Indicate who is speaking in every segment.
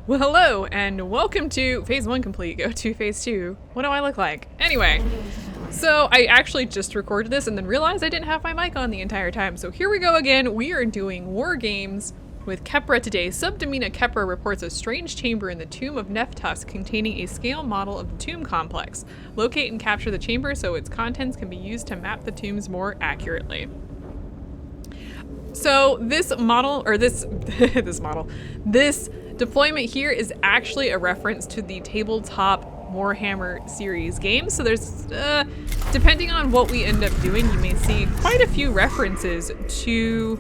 Speaker 1: Well, hello, and welcome to Phase 1 complete. Go to Phase 2. What do I look like? Anyway, so I actually just recorded this and then realized I didn't have my mic on the entire time. So here we go again. We are doing war games with Kepra today. Subdomina Kepra reports a strange chamber in the tomb of Neftusk containing a scale model of the tomb complex. Locate and capture the chamber so its contents can be used to map the tombs more accurately. So this model, or this this deployment here is actually a reference to the tabletop Warhammer series games. So there's, depending on what we end up doing, you may see quite a few references to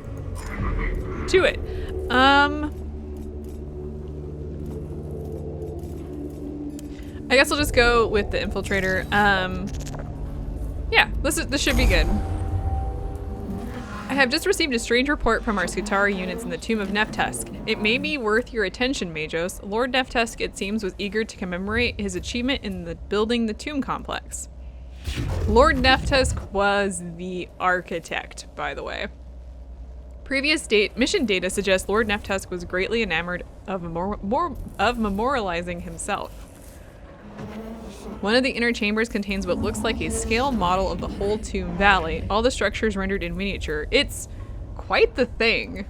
Speaker 1: it. I guess I'll just go with the infiltrator. Yeah, this should be good. I have just received a strange report from our Skutari units in the tomb of Neftusk. It may be worth your attention, Majos. Lord Neftusk, it seems, was eager to commemorate his achievement in building the tomb complex. Lord Neftusk was the architect, by the way. Previous mission data suggests Lord Neftusk was greatly enamored of memorializing himself. One of the inner chambers contains what looks like a scale model of the whole tomb valley, all the structures rendered in miniature. It's quite the thing.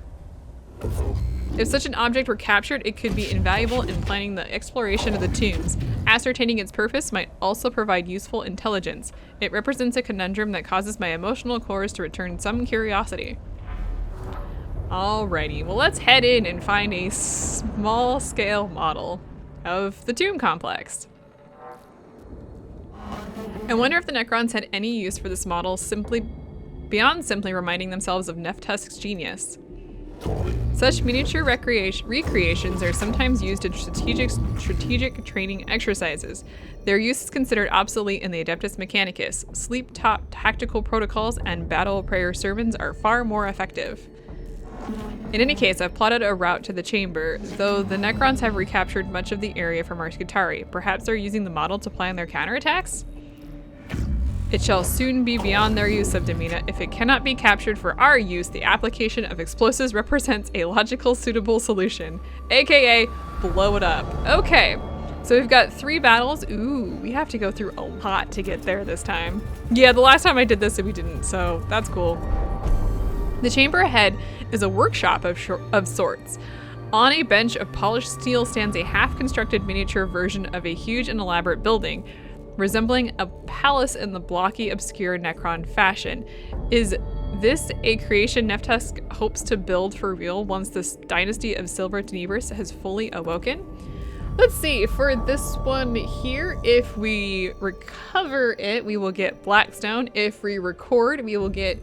Speaker 1: If such an object were captured, it could be invaluable in planning the exploration of the tombs. Ascertaining its purpose might also provide useful intelligence. It represents a conundrum that causes my emotional cores to return some curiosity. Alrighty, well let's head in and find a small scale model of the tomb complex. I wonder if the Necrons had any use for this model beyond simply reminding themselves of Neftusk's genius. Such miniature recreations are sometimes used in strategic training exercises. Their use is considered obsolete in the Adeptus Mechanicus. Sleep-top tactical protocols and battle prayer sermons are far more effective. In any case, I've plotted a route to the chamber, though the Necrons have recaptured much of the area from our Skutari. Perhaps they're using the model to plan their counterattacks? It shall soon be beyond their use of Subdomina. If it cannot be captured for our use, the application of explosives represents a logical, suitable solution. AKA, blow it up. Okay, so we've got 3 battles. Ooh, we have to go through a lot to get there this time. Yeah, the last time I did this, we didn't, so that's cool. The chamber ahead is a workshop of sorts. On a bench of polished steel stands a half-constructed miniature version of a huge and elaborate building, resembling a palace in the blocky, obscure Necron fashion. Is this a creation Neftusk hopes to build for real once this dynasty of Silver Tenebris has fully awoken? Let's see, for this one here, if we recover it, we will get Blackstone. If we record, we will get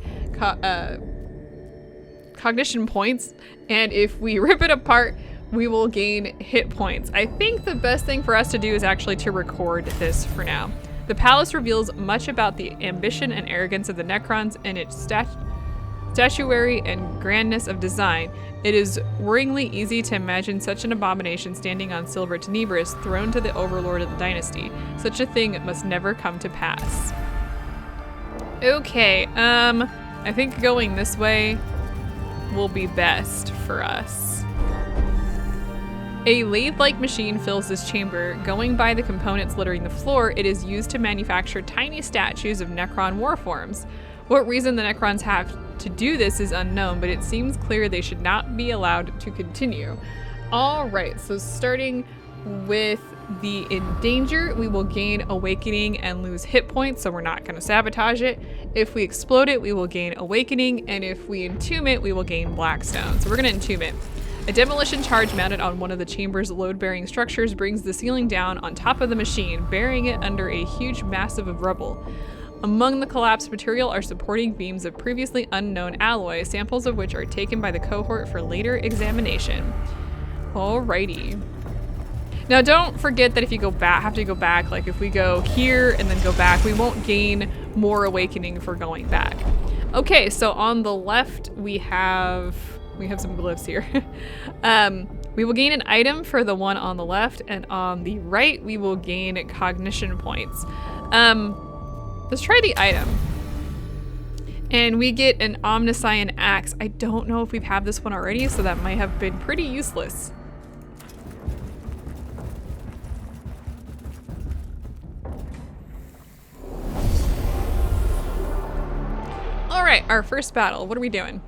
Speaker 1: cognition points, and if we rip it apart, we will gain hit points. I think the best thing for us to do is actually to record this for now. The palace reveals much about the ambition and arrogance of the Necrons and its statuary and grandness of design. It is worryingly easy to imagine such an abomination standing on Silver Tenebris, throne to the overlord of the dynasty. Such a thing must never come to pass. Okay, I think going this way will be best for us. A lathe-like machine fills this chamber. Going by the components littering the floor, it is used to manufacture tiny statues of Necron warforms. What reason the Necrons have to do this is unknown, but it seems clear they should not be allowed to continue. Alright, so starting with the Endanger, we will gain Awakening and lose hit points, so we're not going to sabotage it. If we explode it, we will gain Awakening, and if we entomb it, we will gain Blackstone. So we're going to entomb it. A demolition charge mounted on one of the chamber's load-bearing structures brings the ceiling down on top of the machine, burying it under a huge mass of rubble. Among the collapsed material are supporting beams of previously unknown alloy, samples of which are taken by the cohort for later examination. Alrighty. Now don't forget that if you have to go back, like if we go here and then go back, we won't gain more Awakening for going back. Okay, so on the left we have some glyphs here. We will gain an item for the one on the left, and on the right we will gain cognition points. Let's try the item. And we get an Omniscient Axe. I don't know if we've had this one already, so that might have been pretty useless. right, our first battle. What are we doing?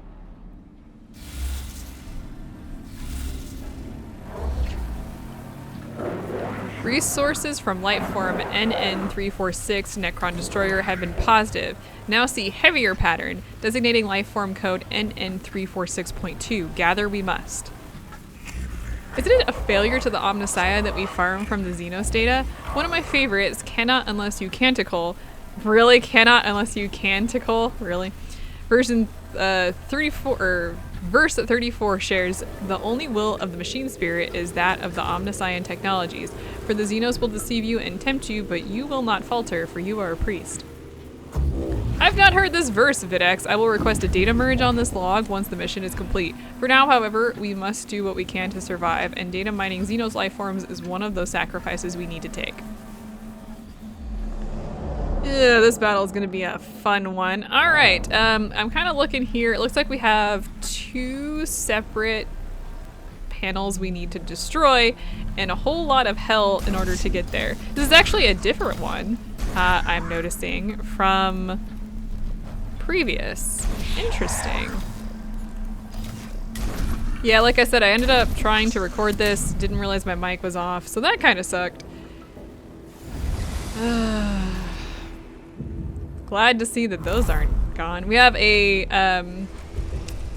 Speaker 1: Resources from Lightform NN346 Necron Destroyer have been positive. Now see heavier pattern, designating Lightform code NN346.2. Gather we must. Isn't it a failure to the Omnissiah that we farm from the Xenos data? One of my favorites, cannot unless you canticle. Really? Cannot unless you canticle? Really? Version 34, or verse 34 shares, the only will of the machine spirit is that of the Omnissiah technologies. For the Xenos will deceive you and tempt you, but you will not falter, for you are a priest. I've not heard this verse, Videx. I will request a data merge on this log once the mission is complete. For now, however, we must do what we can to survive, and data mining Xenos life forms is one of those sacrifices we need to take. Yeah, this battle is going to be a fun one. All right, I'm kind of looking here. It looks like we have 2 separate panels we need to destroy and a whole lot of hell in order to get there. This is actually a different one, I'm noticing, from previous. Interesting. Yeah, like I said, I ended up trying to record this, didn't realize my mic was off, so that kind of sucked. Glad to see that those aren't gone. We have a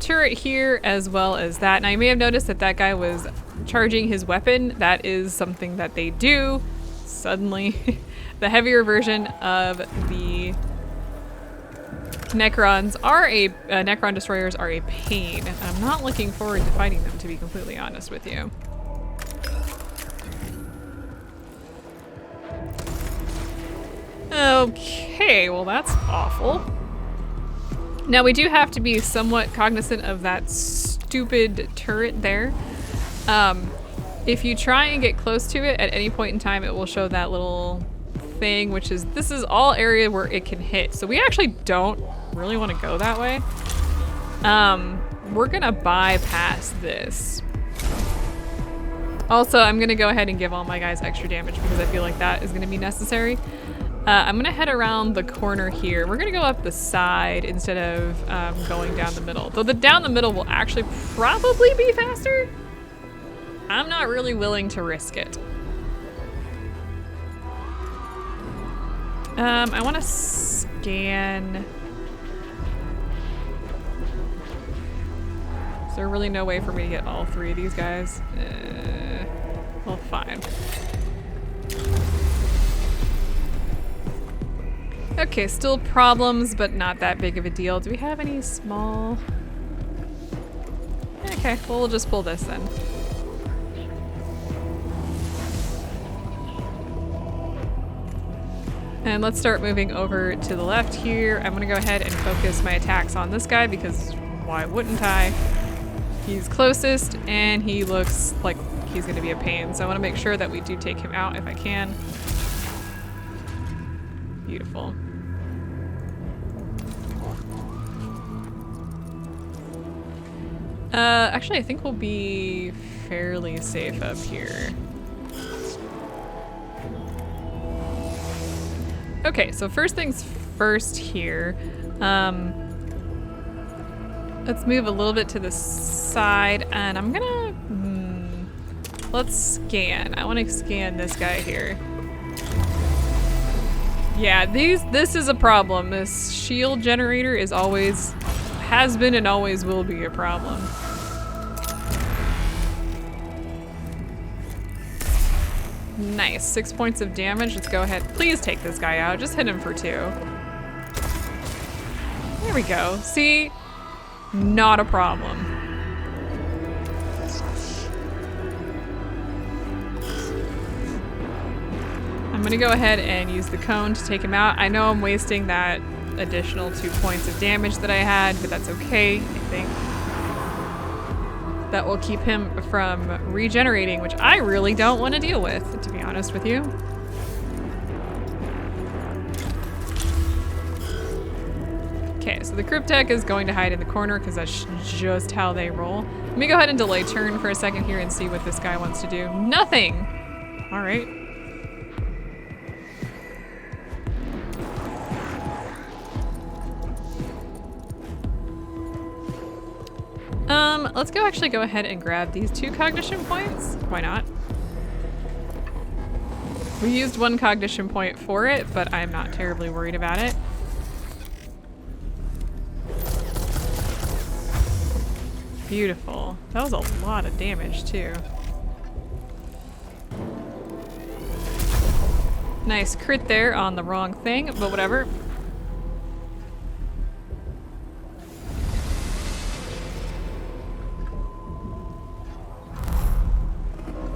Speaker 1: turret here as well as that. Now you may have noticed that that guy was charging his weapon. That is something that they do suddenly. The heavier version of the Necrons are Necron destroyers are a pain. I'm not looking forward to fighting them, to be completely honest with you. Okay, well that's awful. Now we do have to be somewhat cognizant of that stupid turret there. If you try and get close to it at any point in time, it will show that little thing, which is, this is all area where it can hit. So we actually don't really want to go that way. We're gonna bypass this. Also, I'm gonna go ahead and give all my guys extra damage because I feel like that is gonna be necessary. I'm gonna head around the corner here. We're gonna go up the side instead of going down the middle. Though the down the middle will actually probably be faster. I'm not really willing to risk it. I wanna scan. Is there really no way for me to get all 3 of these guys? Well, fine. Okay, still problems, but not that big of a deal. Do we have any small? Okay, well, we'll just pull this then. And let's start moving over to the left here. I'm gonna go ahead and focus my attacks on this guy because why wouldn't I? He's closest and he looks like he's gonna be a pain. So I wanna make sure that we do take him out if I can. Beautiful. Actually, I think we'll be fairly safe up here. Okay, so first things first here. Let's move a little bit to the side, and I'm gonna... let's scan. I want to scan this guy here. Yeah, this is a problem. This shield generator is always, has been and always will be a problem. Nice, 6 points of damage. Let's go ahead. Please take this guy out. Just hit him for 2. There we go. See? Not a problem. I'm gonna go ahead and use the cone to take him out. I know I'm wasting that additional 2 points of damage that I had, but that's okay, I think. That will keep him from regenerating, which I really don't want to deal with, to be honest with you. Okay, so the Cryptek is going to hide in the corner because that's just how they roll. Let me go ahead and delay turn for a second here and see what this guy wants to do. Nothing! All right. Let's actually go ahead and grab these 2 cognition points. Why not? We used 1 cognition point for it, but I'm not terribly worried about it. Beautiful. That was a lot of damage too. Nice crit there on the wrong thing, but whatever.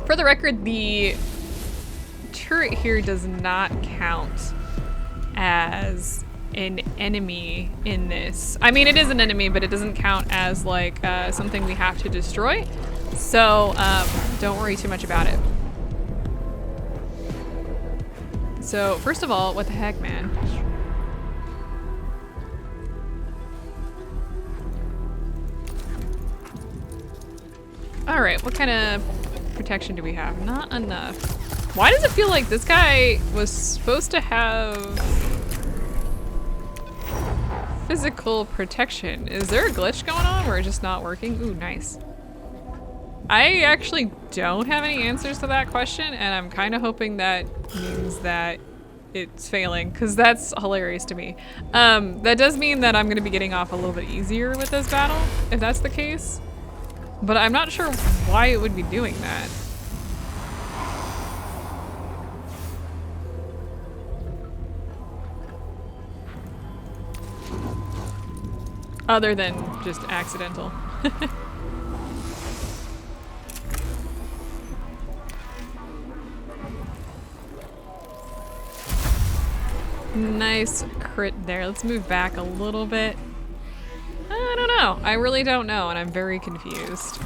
Speaker 1: For the record, the turret here does not count as an enemy in this. I mean, it is an enemy, but it doesn't count as like something we have to destroy. So don't worry too much about it. So first of all, what the heck, man? All right, what kind of protection do we have? Not enough. Why does it feel like this guy was supposed to have physical protection? Is there a glitch going on where it's just not working? Ooh, nice. I actually don't have any answers to that question, and I'm kind of hoping that means that it's failing, because that's hilarious to me. That does mean that I'm going to be getting off a little bit easier with this battle, if that's the case. But I'm not sure why it would be doing that. Other than just accidental. Nice crit there. Let's move back a little bit. I don't know. I really don't know, and I'm very confused.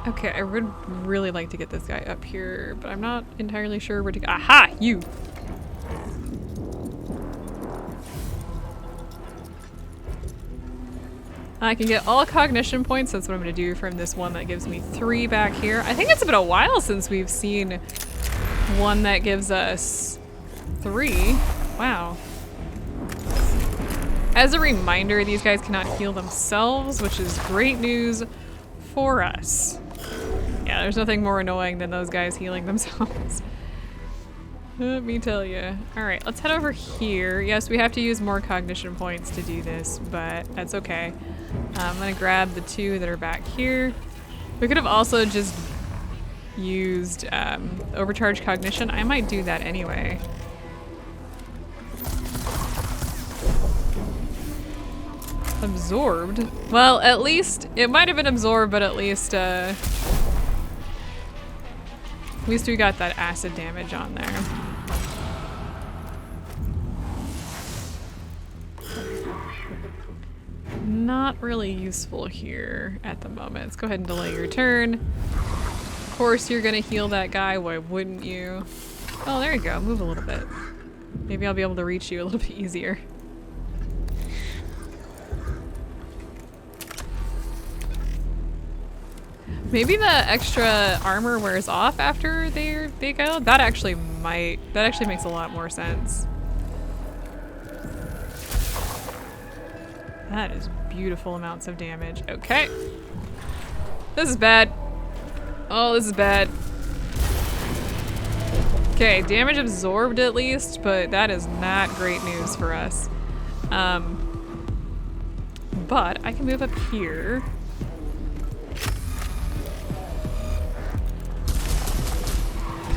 Speaker 1: Okay, I would really like to get this guy up here, but I'm not entirely sure where to go. Aha! You! I can get all cognition points. That's what I'm going to do from this one that gives me 3 back here. I think it's been a while since we've seen one that gives us 3. Wow. As a reminder, these guys cannot heal themselves, which is great news for us. Yeah, there's nothing more annoying than those guys healing themselves. Let me tell you. All right, let's head over here. Yes, we have to use more cognition points to do this, but that's okay. I'm gonna grab the 2 that are back here. We could have also just used overcharge cognition. I might do that anyway. Absorbed? Well, at least, it might have been absorbed, but at least we got that acid damage on there. Not really useful here at the moment. Let's go ahead and delay your turn. Of course you're gonna heal that guy, why wouldn't you? Oh, there you go, move a little bit. Maybe I'll be able to reach you a little bit easier. Maybe the extra armor wears off after they go? That actually makes a lot more sense. That is beautiful amounts of damage. Okay. This is bad. Oh, this is bad. Okay, damage absorbed at least, but that is not great news for us. But I can move up here.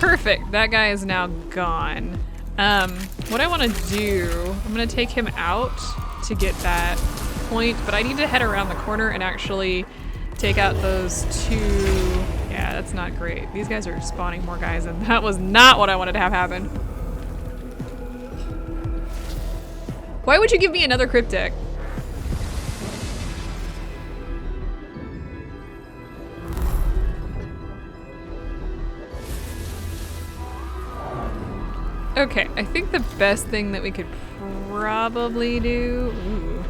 Speaker 1: Perfect, that guy is now gone. What I wanna do, I'm gonna take him out to get that point, but I need to head around the corner and actually take out those 2. Yeah, that's not great. These guys are spawning more guys, and that was not what I wanted to have happen. Why would you give me another cryptic? Okay, I think the best thing that we could probably do... Ooh.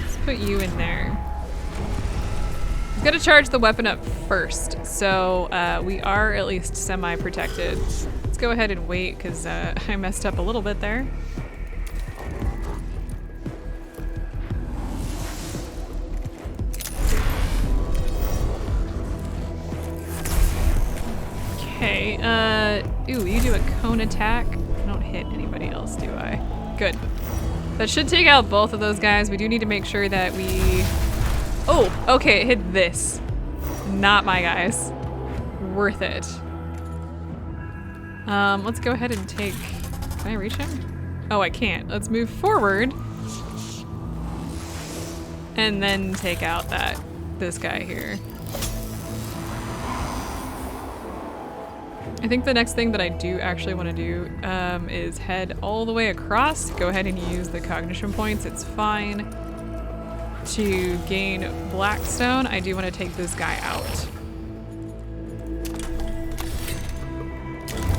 Speaker 1: Let's put you in there. We've got to charge the weapon up first, so we are at least semi-protected. Let's go ahead and wait because I messed up a little bit there. Okay, ooh, you do a cone attack. I don't hit anybody else, do I? Good. That should take out both of those guys. We do need to make sure that we... Oh, okay, it hit this. Not my guys. Worth it. Let's go ahead and take... Can I reach him? Oh, I can't. Let's move forward. And then take out this guy here. I think the next thing that I do actually want to do is head all the way across. Go ahead and use the cognition points. It's fine. To gain Blackstone, I do want to take this guy out.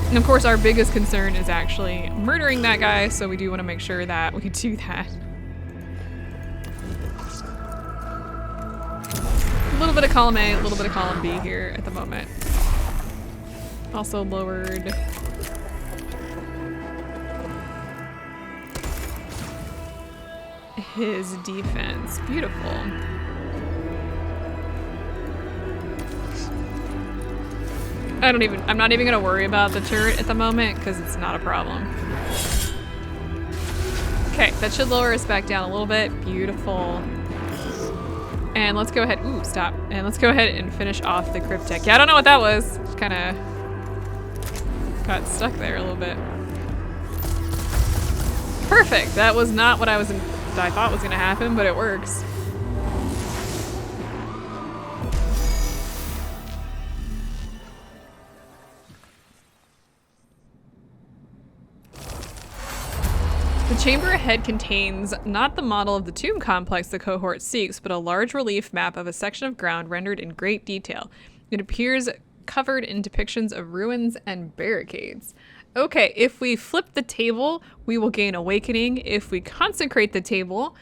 Speaker 1: And of course, our biggest concern is actually murdering that guy, so we do want to make sure that we do that. A little bit of column A, a little bit of column B here at the moment. Also lowered his defense. Beautiful. I'm not even gonna worry about the turret at the moment because it's not a problem. Okay, that should lower us back down a little bit. Beautiful. And let's go ahead, ooh, stop. And let's go ahead and finish off the cryptek. Yeah, I don't know what that was. Just kinda got stuck there a little bit. Perfect. That was not what I thought was gonna happen, but it works. The chamber ahead contains not the model of the tomb complex the cohort seeks, but a large relief map of a section of ground rendered in great detail. It appears covered in depictions of ruins and barricades. Okay, if we flip the table, we will gain awakening. If we consecrate the table,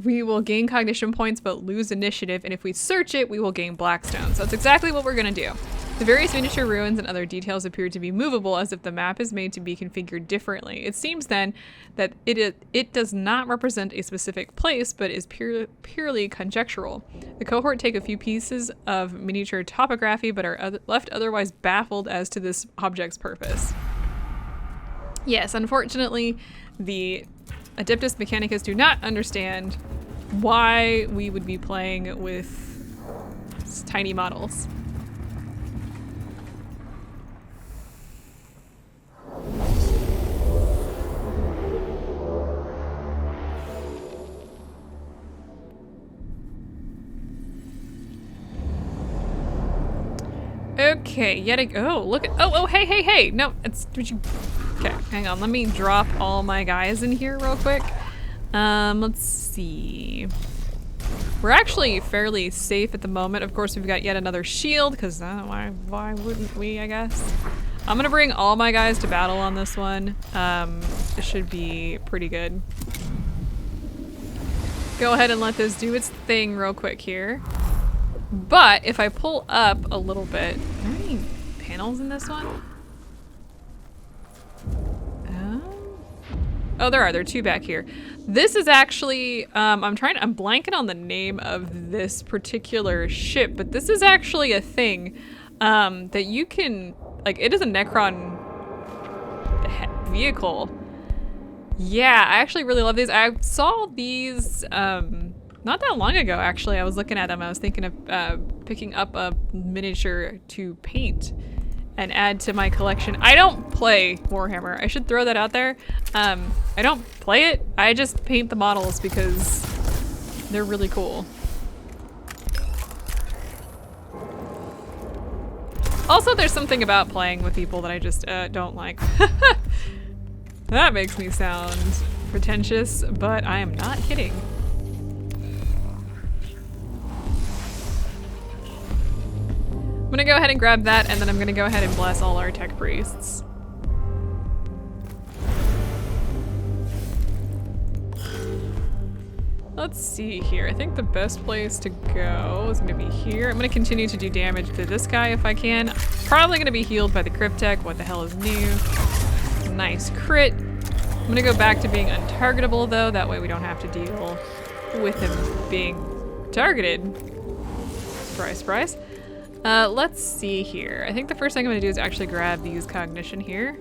Speaker 1: we will gain cognition points but lose initiative. And if we search it, we will gain Blackstone. So that's exactly what we're gonna do. The various miniature ruins and other details appear to be movable as if the map is made to be configured differently. It seems then that it does not represent a specific place, but is purely conjectural. The cohort take a few pieces of miniature topography, but are left otherwise baffled as to this object's purpose. Yes, unfortunately, the Adeptus Mechanicus do not understand why we would be playing with tiny models. Okay, oh, look at, hey, no, okay, hang on, let me drop all my guys in here real quick. Let's see. We're actually fairly safe at the moment. Of course, we've got yet another shield, because why wouldn't we, I guess? I'm gonna bring all my guys to battle on this one. It should be pretty good. Go ahead and let this do its thing real quick here. But if I pull up a little bit, are there any panels in this one? Oh, there are two back here. This is actually, I'm blanking on the name of this particular ship, but this is actually a thing that you can, like, it is a Necron vehicle. Yeah, I actually really love these. I saw these, not that long ago, actually. I was looking at them. I was thinking of picking up a miniature to paint and add to my collection. I don't play Warhammer. I should throw that out there. I don't play it. I just paint the models because they're really cool. Also, there's something about playing with people that I just don't like. That makes me sound pretentious, but I am not kidding. I'm gonna go ahead and grab that, and then I'm gonna go ahead and bless all our tech priests. Let's see here. I think the best place to go is gonna be here. I'm gonna continue to do damage to this guy if I can. Probably gonna be healed by the Cryptek. What the hell is new? Nice crit. I'm gonna go back to being untargetable though. That way we don't have to deal with him being targeted. Surprise, surprise. Let's see here. I think the first thing I'm gonna do is actually grab these cognition here.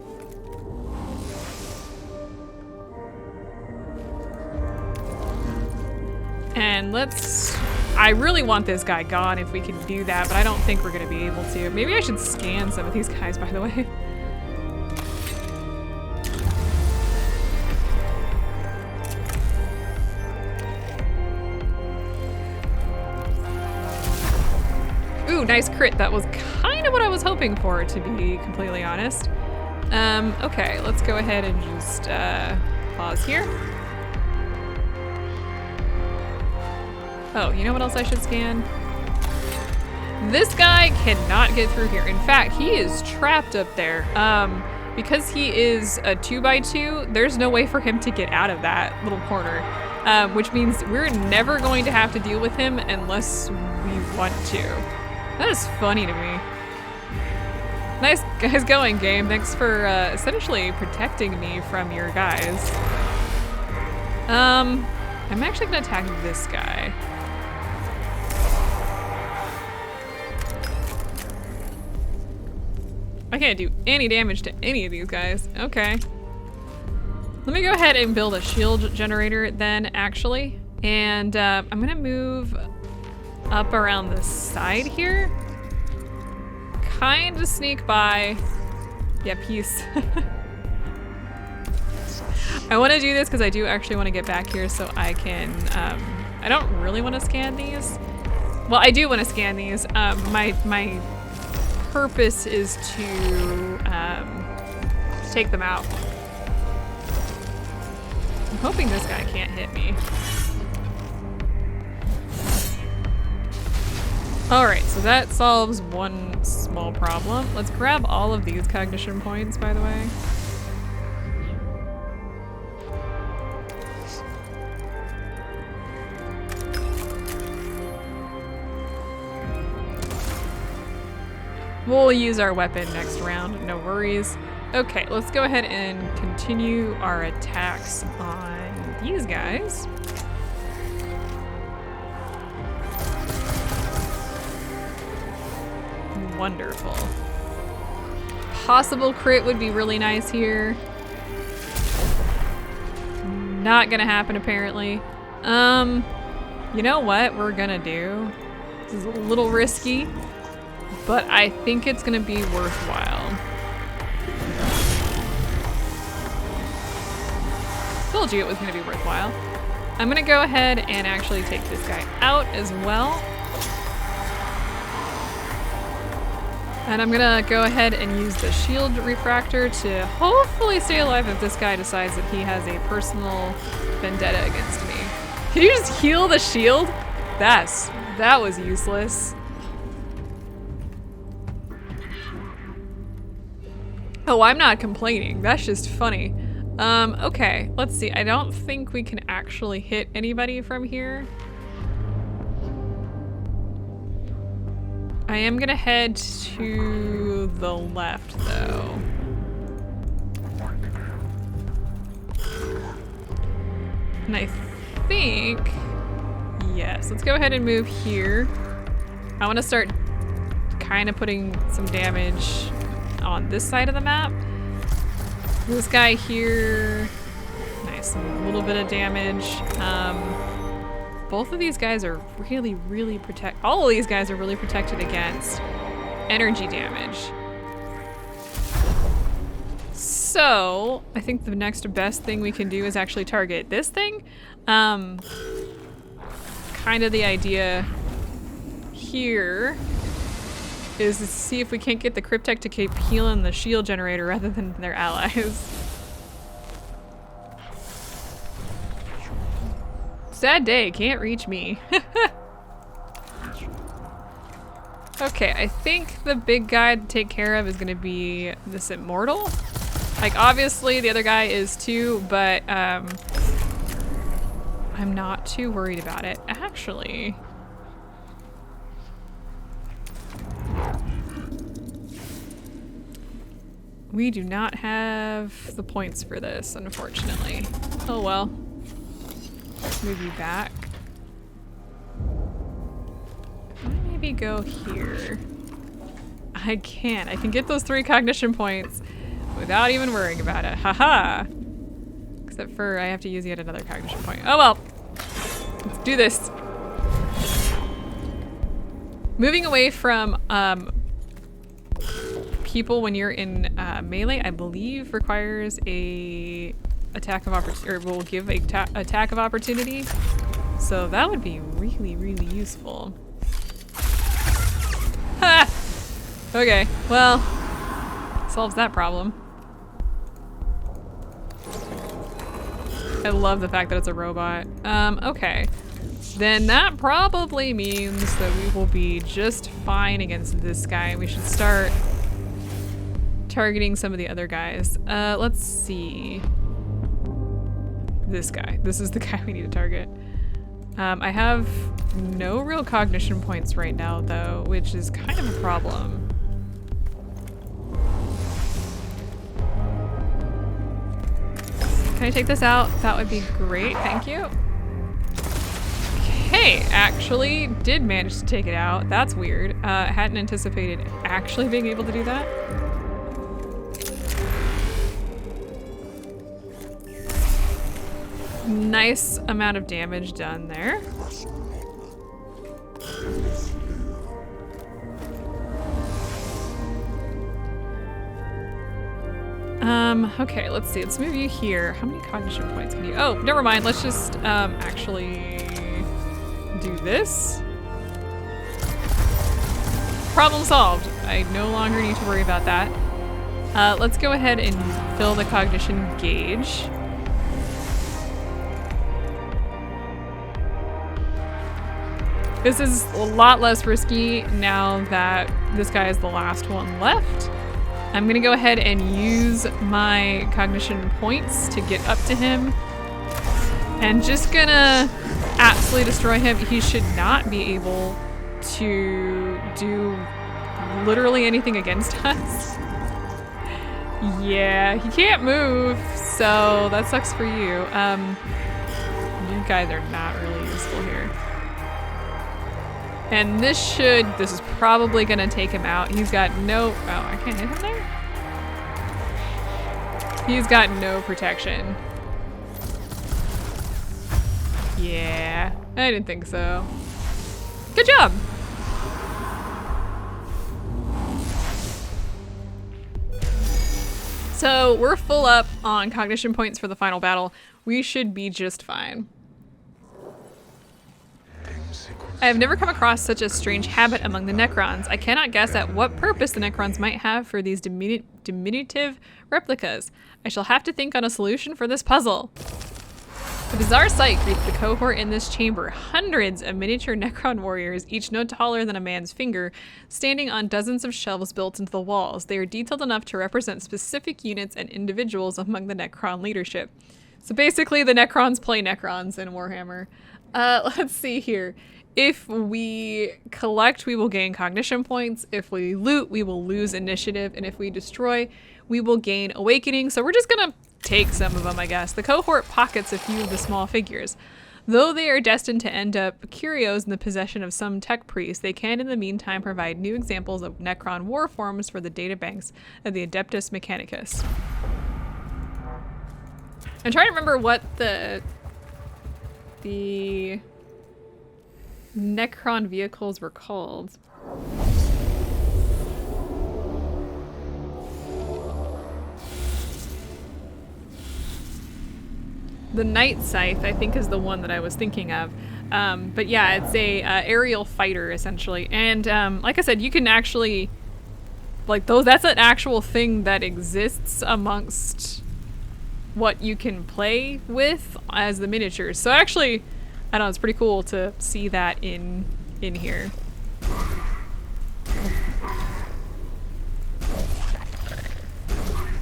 Speaker 1: And I really want this guy gone if we can do that, but I don't think we're gonna be able to. Maybe I should scan some of these guys, by the way. Ooh, nice crit. That was kind of what I was hoping for, to be completely honest. Okay, let's go ahead and just pause here. Oh, you know what else I should scan? This guy cannot get through here. In fact, he is trapped up there. Because he is a 2x2, there's no way for him to get out of that little corner. Which means we're never going to have to deal with him unless we want to. That is funny to me. Nice guys going, game. Thanks for essentially protecting me from your guys. I'm actually gonna attack this guy. I can't do any damage to any of these guys. Okay. Let me go ahead and build a shield generator then, actually. And I'm gonna move up around the side here. Kind of sneak by. Yeah, peace. I want to do this because I do actually want to get back here so I can, I don't really want to scan these. Well, I do want to scan these. My purpose is to take them out. I'm hoping this guy can't hit me. Alright, so that solves one small problem. Let's grab all of these cognition points, by the way. We'll use our weapon next round, no worries. Okay, let's go ahead and continue our attacks on these guys. Wonderful. Possible crit would be really nice here. Not gonna happen apparently. You know what we're gonna do? This is a little risky, but I think it's gonna be worthwhile. Told you it was gonna be worthwhile. I'm gonna go ahead and actually take this guy out as well. And I'm gonna go ahead and use the shield refractor to hopefully stay alive if this guy decides that he has a personal vendetta against me. Can you just heal the shield? That was useless. Oh, I'm not complaining. That's just funny. Okay, let's see. I don't think we can actually hit anybody from here. I am gonna head to the left though. And I think, yes, let's go ahead and move here. I wanna start kind of putting some damage on this side of the map. This guy here, nice, a little bit of damage. Both of these guys are really all of these guys are really protected against energy damage. So I think the next best thing we can do is actually target this thing. Kind of the idea here is to see if we can't get the Cryptek to keep healing the shield generator rather than their allies. Sad day, can't reach me. Okay, I think the big guy to take care of is gonna be this immortal. Like, obviously the other guy is too, but I'm not too worried about it. Actually, we do not have the points for this, unfortunately. Oh well. Let's move you back. Can I maybe go here? I can. I can get those 3 cognition points without even worrying about it. Haha! Except for I have to use yet another cognition point. Oh well. Let's do this. Moving away from people when you're in melee, I believe requires a attack of opportunity, or will give a attack of opportunity. So that would be really, really useful. Ha! Okay, well, solves that problem. I love the fact that it's a robot. Okay. Then that probably means that we will be just fine against this guy. We should start targeting some of the other guys. Let's see. This guy. This is the guy we need to target. I have no real cognition points right now, though, which is kind of a problem. Can I take this out? That would be great, thank you. Okay, actually did manage to take it out. That's weird. Hadn't anticipated actually being able to do that. Nice amount of damage done there. Okay, let's see. Let's move you here. How many cognition points can you... Oh, never mind. Let's just, actually do this. Problem solved. I no longer need to worry about that. Let's go ahead and fill the cognition gauge. This is a lot less risky now that this guy is the last one left. I'm gonna go ahead and use my cognition points to get up to him. And just gonna absolutely destroy him. He should not be able to do literally anything against us. Yeah, he can't move, so that sucks for you. You guys are not really useful here. And this is probably gonna take him out. He's got no, oh, I can't hit him there? He's got no protection. Yeah, I didn't think so. Good job. So we're full up on cognition points for the final battle. We should be just fine. I have never come across such a strange habit among the Necrons. I cannot guess at what purpose the Necrons might have for these diminutive replicas. I shall have to think on a solution for this puzzle. A bizarre sight greets the cohort in this chamber. Hundreds of miniature Necron warriors, each no taller than a man's finger, standing on dozens of shelves built into the walls. They are detailed enough to represent specific units and individuals among the Necron leadership. So basically the Necrons play Necrons in Warhammer. Let's see here. If we collect, we will gain cognition points. If we loot, we will lose initiative. And if we destroy, we will gain awakening. So we're just gonna take some of them, I guess. The cohort pockets a few of the small figures. Though they are destined to end up curios in the possession of some tech priests, they can in the meantime provide new examples of Necron war forms for the databanks of the Adeptus Mechanicus. I'm trying to remember what the Necron vehicles were called. The Night Scythe, I think, is the one that I was thinking of. But yeah, it's a aerial fighter, essentially. And like I said, you can actually, like, that's an actual thing that exists amongst what you can play with as the miniatures. So actually, I don't know, it's pretty cool to see that in here.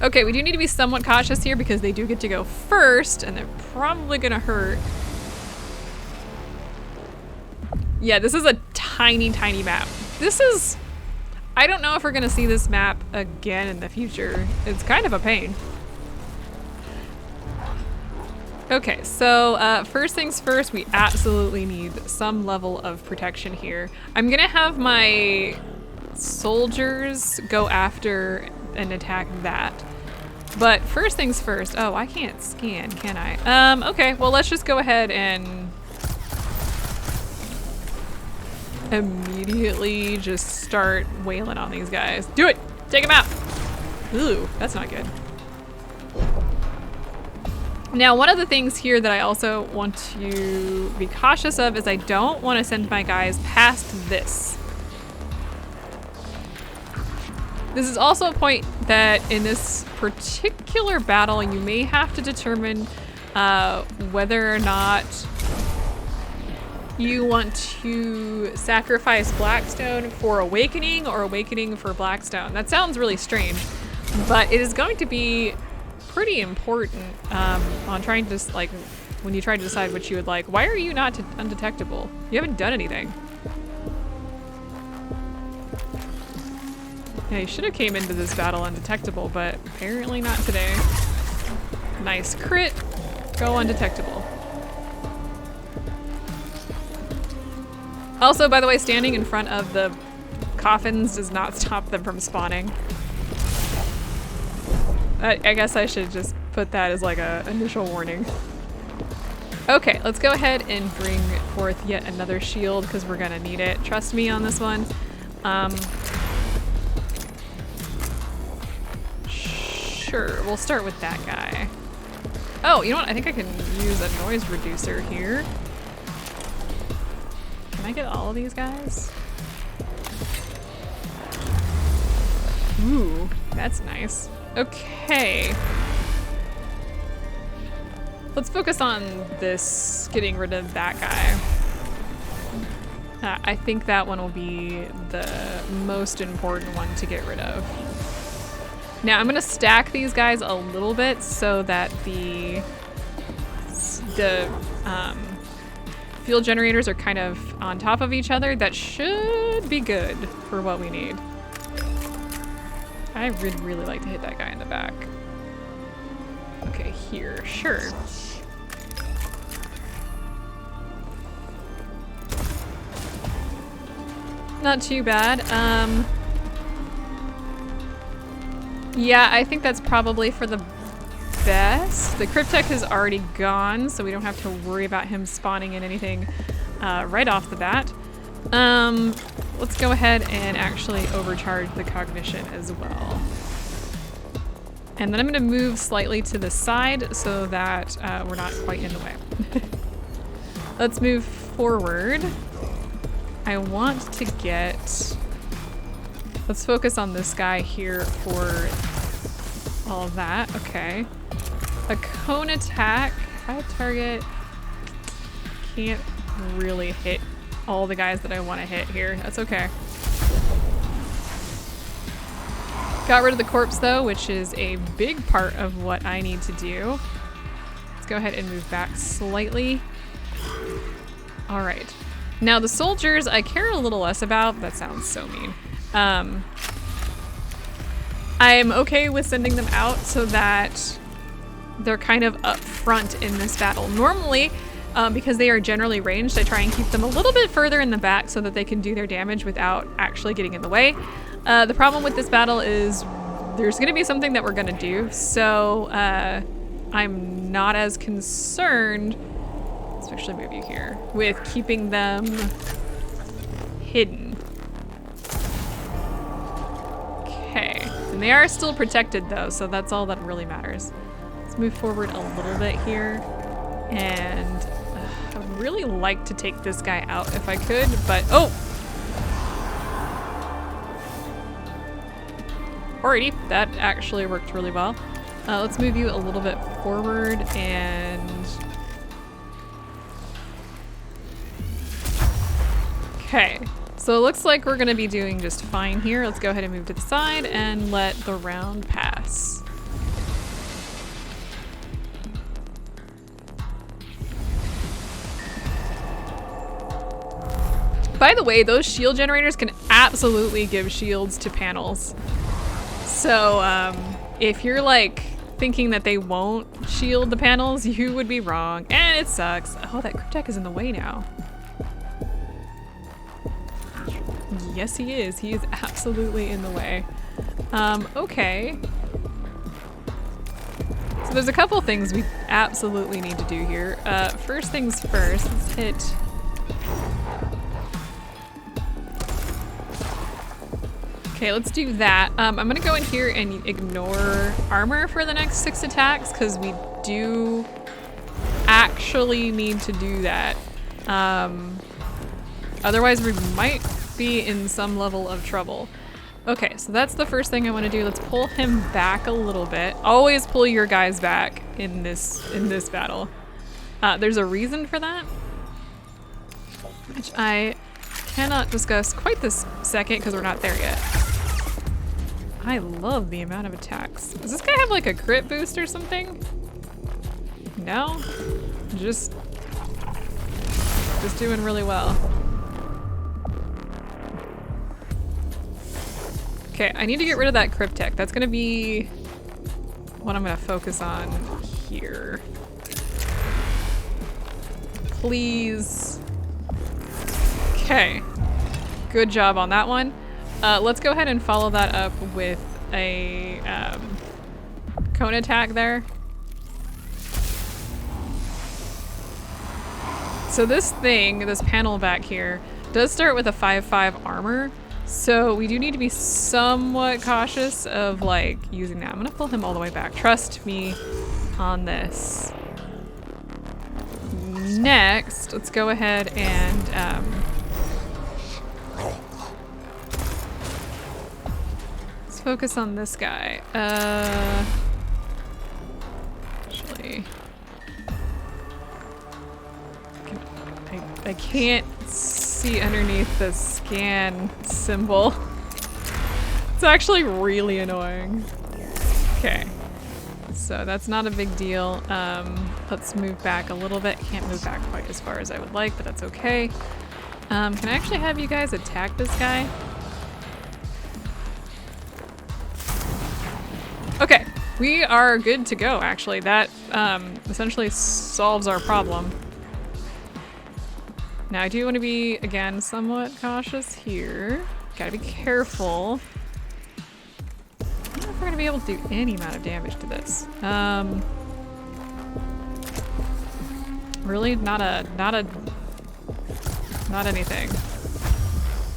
Speaker 1: Okay, we do need to be somewhat cautious here because they do get to go first and they're probably gonna hurt. Yeah, this is a tiny, tiny map. This is... I don't know if we're gonna see this map again in the future. It's kind of a pain. Okay, so first things first, we absolutely need some level of protection here. I'm gonna have my soldiers go after and attack that. But first things first, oh, I can't scan, can I? Okay, well, let's just go ahead and immediately just start wailing on these guys. Do it! Take them out! Ooh, that's not good. Now, one of the things here that I also want to be cautious of is I don't want to send my guys past this. This is also a point that in this particular battle, you may have to determine whether or not you want to sacrifice Blackstone for Awakening or Awakening for Blackstone. That sounds really strange, but it is going to be pretty important on trying to, like, when you try to decide what you would like. Why are you not undetectable? You haven't done anything. Yeah, you should have came into this battle undetectable, but apparently not today. Nice crit. Go undetectable. Also, by the way, standing in front of the coffins does not stop them from spawning. I guess I should just put that as like a initial warning. Okay, let's go ahead and bring forth yet another shield because we're gonna need it. Trust me on this one. Sure, we'll start with that guy. Oh, you know what? I think I can use a noise reducer here. Can I get all of these guys? Ooh, that's nice. Okay. Let's focus on this, getting rid of that guy. I think that one will be the most important one to get rid of. Now I'm gonna stack these guys a little bit so that the fuel generators are kind of on top of each other. That should be good for what we need. I would really like to hit that guy in the back. Okay, here, sure. Not too bad. Yeah, I think that's probably for the best. The Cryptek is already gone, so we don't have to worry about him spawning in anything right off the bat. Let's go ahead and actually overcharge the cognition as well. And then I'm gonna move slightly to the side so that we're not quite in the way. Let's move forward. I want to get, let's focus on this guy here for all of that. Okay. A cone attack. High target. Can't really hit all the guys that I want to hit here. That's okay. Got rid of the corpse though, which is a big part of what I need to do. Let's go ahead and move back slightly. All right. Now the soldiers I care a little less about. That sounds so mean. I'm okay with sending them out so that they're kind of up front in this battle. Normally, because they are generally ranged, I try and keep them a little bit further in the back so that they can do their damage without actually getting in the way. The problem with this battle is there's gonna be something that we're gonna do, so I'm not as concerned, let's actually move you here, with keeping them hidden. Okay, and they are still protected though, so that's all that really matters. Let's move forward a little bit here, and I'd really like to take this guy out if I could, but oh! Alrighty, that actually worked really well. Let's move you a little bit forward and... Okay, so it looks like we're gonna be doing just fine here. Let's go ahead and move to the side and let the round pass. By the way, those shield generators can absolutely give shields to panels. So if you're like thinking that they won't shield the panels, you would be wrong, and it sucks. Oh, that Cryptek is in the way now. Yes, he is. He is absolutely in the way. Okay. So there's a couple things we absolutely need to do here. First things first, let's hit... Okay, let's do that. I'm gonna go in here and ignore armor for the next 6 attacks, because we do actually need to do that. Otherwise we might be in some level of trouble. Okay, so that's the first thing I want to do. Let's pull him back a little bit. Always pull your guys back in this battle. There's a reason for that, which I cannot discuss quite this second because we're not there yet. I love the amount of attacks. Does this guy have like a crit boost or something? No? Just doing really well. Okay, I need to get rid of that Cryptek. That's gonna be what I'm gonna focus on here. Please. Okay, good job on that one. Let's go ahead and follow that up with a cone attack there. So this thing, this panel back here, does start with a 5/5 armor. So we do need to be somewhat cautious of like using that. I'm gonna pull him all the way back. Trust me on this. Next, let's go ahead and let's focus on this guy. Actually, I can't see underneath the scan symbol. It's actually really annoying. Okay, so that's not a big deal. Let's move back a little bit. Can't move back quite as far as I would like, but that's okay. Can I actually have you guys attack this guy? Okay, we are good to go, actually. That essentially solves our problem. Now I do want to be, again, somewhat cautious here. Gotta be careful. I don't know if we're gonna be able to do any amount of damage to this. Really? Not anything.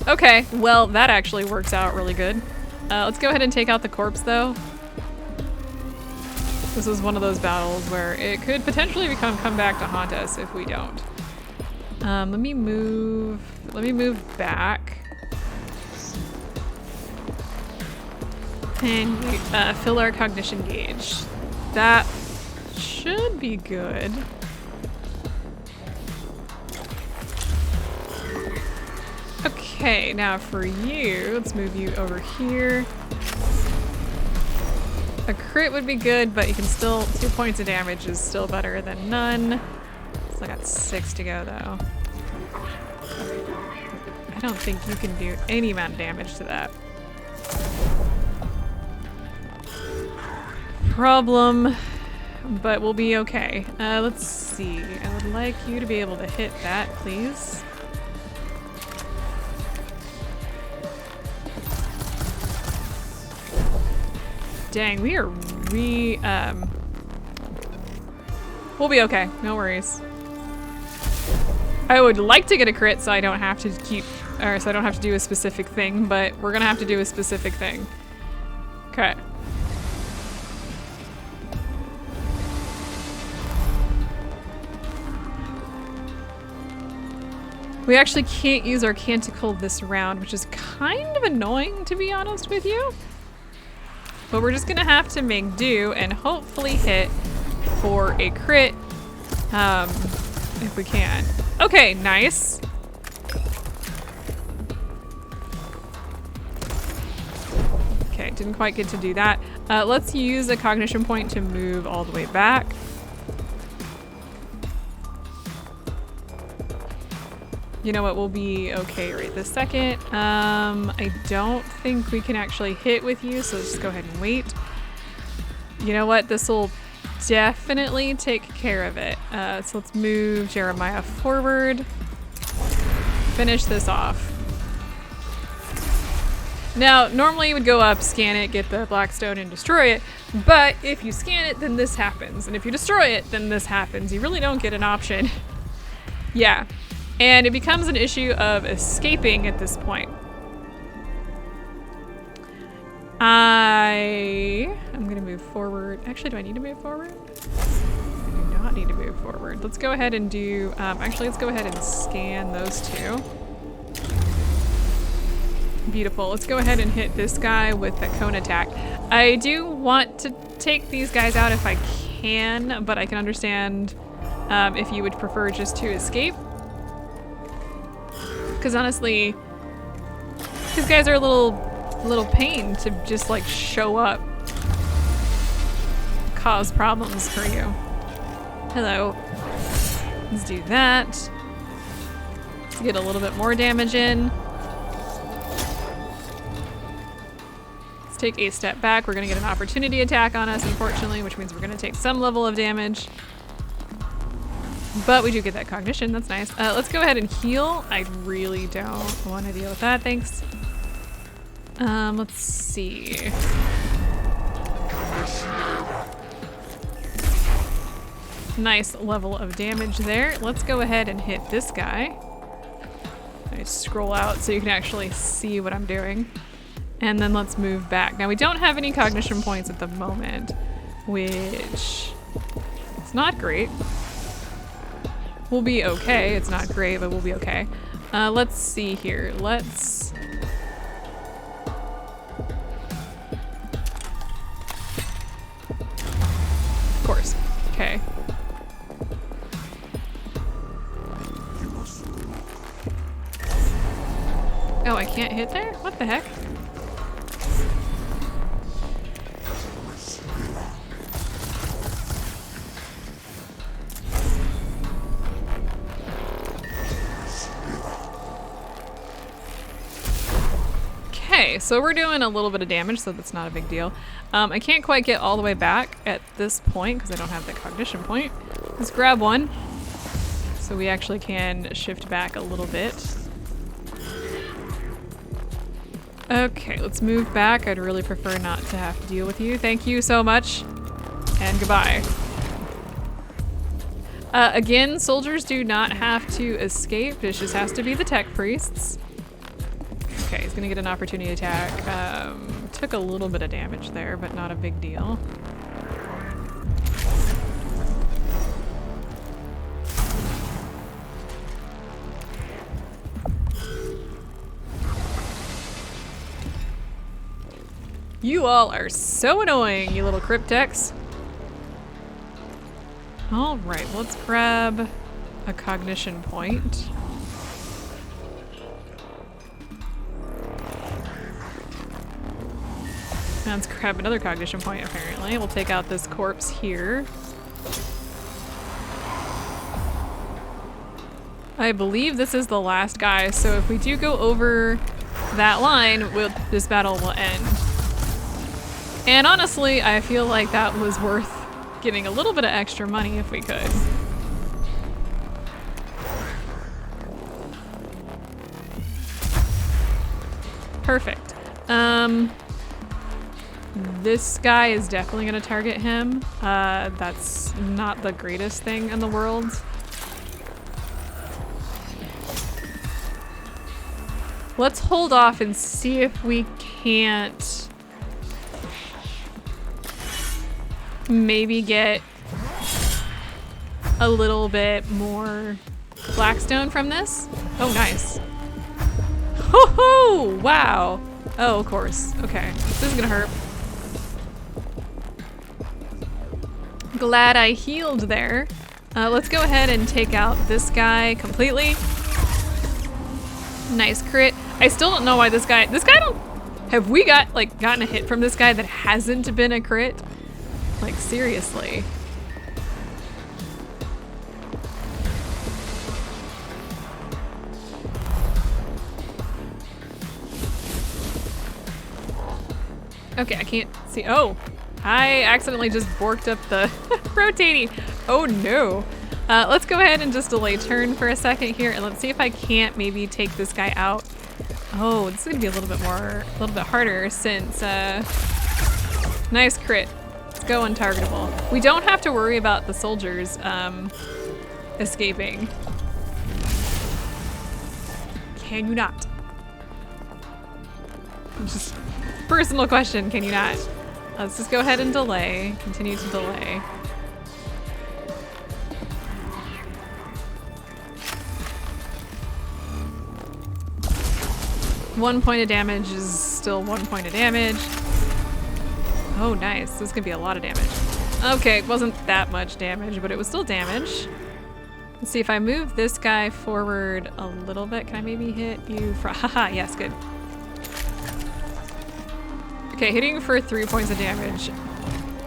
Speaker 1: Okay, well, that actually works out really good. Let's go ahead and take out the corpse, though. This is one of those battles where it could potentially come back to haunt us if we don't. Let me move back. And fill our cognition gauge. That should be good. Okay, now for you, let's move you over here. A crit would be good, but you can still, 2 points of damage is still better than none. Still got 6 to go though. I don't think you can do any amount of damage to that. Problem, but we'll be okay. Let's see. I would like you to be able to hit that, please. Dang, we are we'll be okay, no worries. I would like to get a crit so I don't have to so I don't have to do a specific thing, but we're gonna have to do a specific thing. Okay. We actually can't use our canticle this round, which is kind of annoying, to be honest with you. But we're just gonna have to make do and hopefully hit for a crit, if we can. Okay, nice. Okay, didn't quite get to do that. Let's use a cognition point to move all the way back. You know what, we'll be okay right this second. I don't think we can actually hit with you, so let's just go ahead and wait. You know what, this will definitely take care of it. So let's move Jeremiah forward. Finish this off. Now, normally you would go up, scan it, get the Blackstone, and destroy it, but if you scan it, then this happens, and if you destroy it, then this happens. You really don't get an option. Yeah. And it becomes an issue of escaping at this point. I'm gonna move forward. Actually, do I need to move forward? I do not need to move forward. Let's go ahead and do, actually, let's go ahead and scan those two. Beautiful. Let's go ahead and hit this guy with the cone attack. I do want to take these guys out if I can, but I can understand if you would prefer just to escape. Because honestly, these guys are a little pain to just like show up, cause problems for you. Hello. Let's do that. Let's get a little bit more damage in. Let's take a step back. We're gonna get an opportunity attack on us, unfortunately, which means we're gonna take some level of damage. But we do get that cognition, that's nice. Let's go ahead and heal. I really don't want to deal with that, thanks. Let's see. Nice level of damage there. Let's go ahead and hit this guy. I scroll out so you can actually see what I'm doing. And then let's move back. Now we don't have any cognition points at the moment, which is not great. We'll be okay. It's not great, but we'll be okay. Let's see here. Let's... Of course. Okay. Oh, I can't hit there? What the heck? Okay, so we're doing a little bit of damage, so that's not a big deal. I can't quite get all the way back at this point because I don't have the cognition point. Let's grab one so we actually can shift back a little bit. Okay, let's move back. I'd really prefer not to have to deal with you. Thank you so much, and goodbye. Again, soldiers do not have to escape. It just has to be the tech priests. Okay, he's gonna get an opportunity attack. Took a little bit of damage there, but not a big deal. You all are so annoying, you little cryptex. All right, let's grab a cognition point. Let's grab another cognition point, apparently. We'll take out this corpse here. I believe this is the last guy, so if we do go over that line, this battle will end. And honestly, I feel like that was worth getting a little bit of extra money if we could. Perfect. This guy is definitely gonna target him. That's not the greatest thing in the world. Let's hold off and see if we can't maybe get a little bit more Blackstone from this. Oh, nice. Ho-ho! Wow. Oh, of course. Okay. This is gonna hurt. Glad I healed there. Let's go ahead and take out this guy completely. Nice crit. I still don't know why this guy don't, have we gotten a hit from this guy that hasn't been a crit? Like, seriously. Okay, I can't see. Oh, I accidentally just borked up the rotating. Oh no. Let's go ahead and just delay turn for a second here, and let's see if I can't maybe take this guy out. Oh, this is gonna be a little bit harder since, nice crit. Let's go untargetable. We don't have to worry about the soldiers, escaping. Can you not? Just personal question, can you not? Let's just go ahead and delay, continue to delay. One point of damage is still 1 point of damage. Oh, nice. This is gonna be a lot of damage. Okay, it wasn't that much damage, but it was still damage. Let's see if I move this guy forward a little bit. Can I maybe hit you for, haha, yes, good. Okay, hitting for 3 points of damage.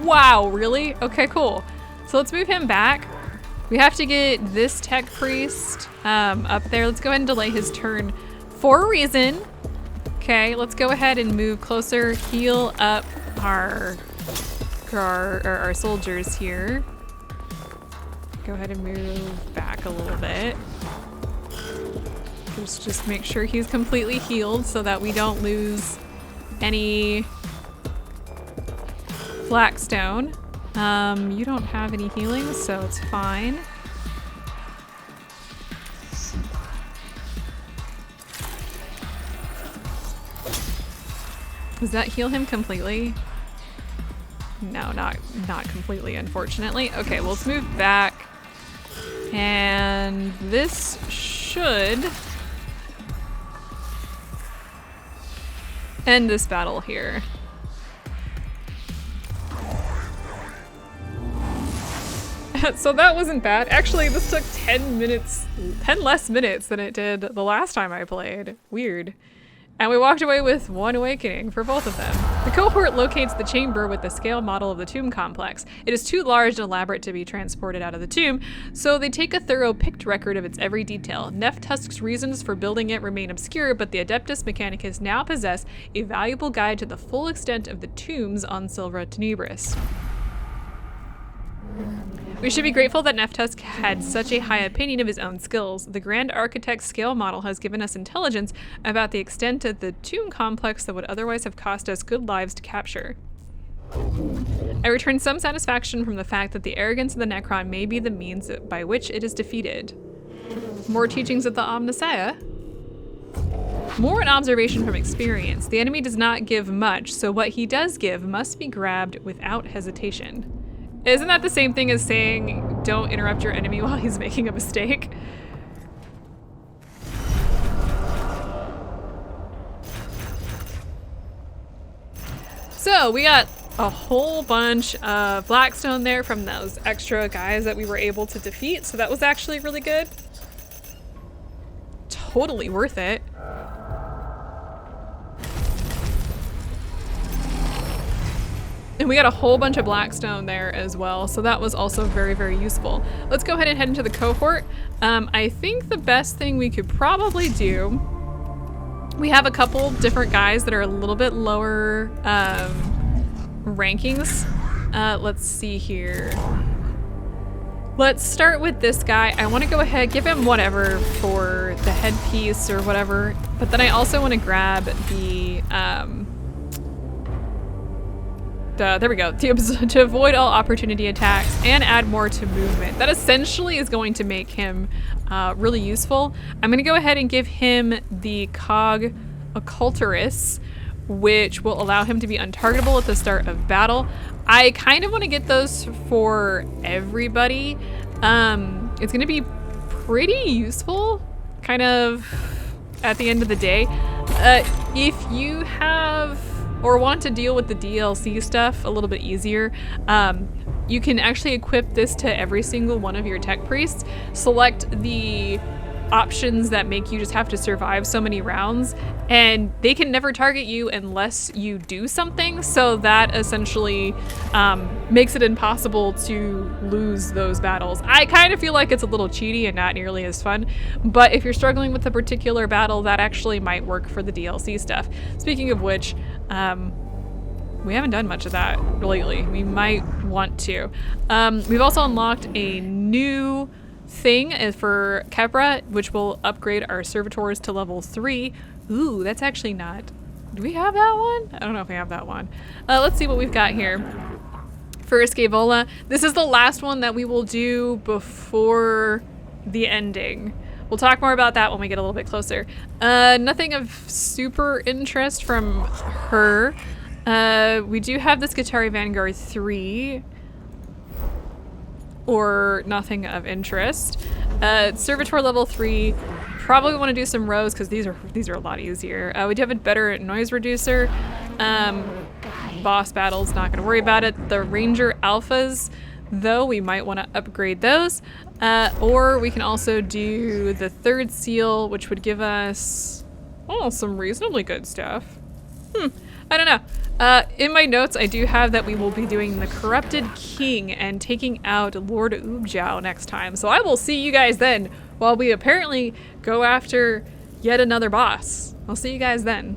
Speaker 1: Wow, really? Okay, cool. So let's move him back. We have to get this tech priest up there. Let's go ahead and delay his turn for a reason. Okay, let's go ahead and move closer, heal up our soldiers here. Go ahead and move back a little bit. Just make sure he's completely healed so that we don't lose any Blackstone. You don't have any healing, so it's fine. Does that heal him completely? No, not completely, unfortunately. Okay, well, let's move back. And this should end this battle here. So that wasn't bad. Actually, this took 10 less minutes than it did the last time I played. Weird. And we walked away with 1 awakening for both of them. The cohort locates the chamber with the scale model of the tomb complex. It is too large and elaborate to be transported out of the tomb, so they take a thorough picked record of its every detail. Nephtusk's reasons for building it remain obscure, but the Adeptus Mechanicus now possess a valuable guide to the full extent of the tombs on Silva Tenebris. We should be grateful that Nephtusk had such a high opinion of his own skills. The Grand Architect's scale model has given us intelligence about the extent of the tomb complex that would otherwise have cost us good lives to capture. I return some satisfaction from the fact that the arrogance of the Necron may be the means by which it is defeated. More teachings of the Omnissiah. More an observation from experience. The enemy does not give much, so what he does give must be grabbed without hesitation. Isn't that the same thing as saying, don't interrupt your enemy while he's making a mistake? So we got a whole bunch of Blackstone there from those extra guys that we were able to defeat, so that was actually really good. Totally worth it. And we got a whole bunch of Blackstone there as well, so that was also very, very useful. Let's go ahead and head into the cohort. I think the best thing we could probably do, we have a couple different guys that are a little bit lower rankings. Let's see here. Let's start with this guy. I want to go ahead, give him whatever for the headpiece or whatever, but then I also want to grab the there we go, to avoid all opportunity attacks and add more to movement. That essentially is going to make him really useful. I'm gonna go ahead and give him the Cog Occulturus, which will allow him to be untargetable at the start of battle. I kind of want to get those for everybody. It's gonna be pretty useful, kind of at the end of the day. If you have or want to deal with the DLC stuff a little bit easier, you can actually equip this to every single one of your tech priests. Select the options that make you just have to survive so many rounds, and they can never target you unless you do something, so that essentially makes it impossible to lose those battles. I kind of feel like it's a little cheaty and not nearly as fun, but if you're struggling with a particular battle, that actually might work for the DLC stuff. Speaking of which, We haven't done much of that lately. We might want to. We've also unlocked a new thing for Kepra, which will upgrade our servitors to level 3. Ooh, that's actually not... Do we have that one? I don't know if we have that one. Let's see what we've got here. For Scaevola, this is the last one that we will do before the ending. We'll talk more about that when we get a little bit closer. Nothing of super interest from her. We do have this Guittari Vanguard 3. Or nothing of interest. Servitor level 3. Probably want to do some rows because these are a lot easier. We do have a better noise reducer. Boss battles, not going to worry about it. The Ranger Alphas, though, we might want to upgrade those. Or we can also do the third seal, which would give us some reasonably good stuff. I don't know. In my notes, I do have that we will be doing the Corrupted King and taking out Lord Oobjiao next time. So I will see you guys then while we apparently go after yet another boss. I'll see you guys then.